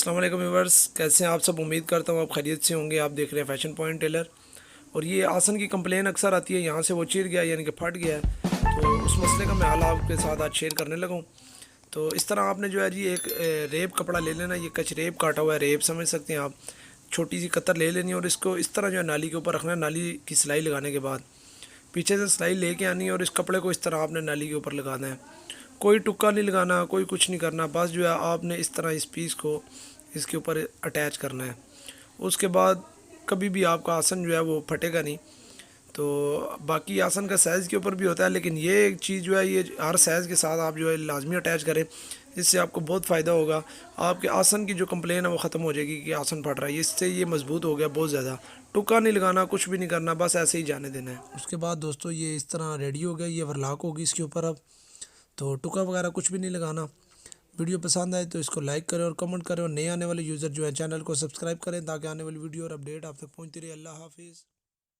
अस्सलाम वालेकुम व्यूअर्स, कैसे हैं आप सब। उम्मीद करता हूँ आप खैरियत से होंगे। आप देख रहे हैं फैशन पॉइंट टेलर। और ये आसन की कंप्लेन अक्सर आती है, यहाँ से वो चिर गया यानी कि फट गया है, तो उस मसले का मैं हाल आपके साथ आज शेयर करने लगा हूँ। तो इस तरह आपने जो है जी एक रेप कपड़ा ले लेना। ये कच रेप काटा हुआ है, रेप समझ सकते हैं आप। छोटी सी कतर ले लेनी और इसको इस तरह जो है नाली के ऊपर रखना है। नाली की सिलाई लगाने के बाद पीछे से सिलाई लेके आनी है और इस कपड़े को इस तरह आपने नाली के ऊपर लगाना है। कोई टुक्का नहीं लगाना, कोई कुछ नहीं करना, बस जो है आपने इस तरह इस पीस को इसके ऊपर अटैच करना है। उसके बाद कभी भी आपका आसन जो है वो फटेगा नहीं। तो बाकी आसन का साइज़ के ऊपर भी होता है, लेकिन ये एक चीज़ जो है ये हर साइज़ के साथ आप जो है लाजमी अटैच करें। इससे आपको बहुत फ़ायदा होगा। आपके आसन की जो कंप्लेन है वो ख़त्म हो जाएगी कि आसन फट रहा है। इससे ये मजबूत हो गया बहुत ज़्यादा। टुक्का नहीं लगाना, कुछ भी नहीं करना, बस ऐसे ही जाने देना है। उसके बाद दोस्तों ये इस तरह रेडी हो गया। ये वरलाक होगी इसके ऊपर। अब तो टुक्का वगैरह कुछ भी नहीं लगाना। वीडियो पसंद आए तो इसको लाइक करें और कमेंट करें, और नए आने वाले यूज़र जो है चैनल को सब्सक्राइब करें ताकि आने वाली वीडियो और अपडेट आप तक पहुंचती रहे। अल्लाह हाफिज़।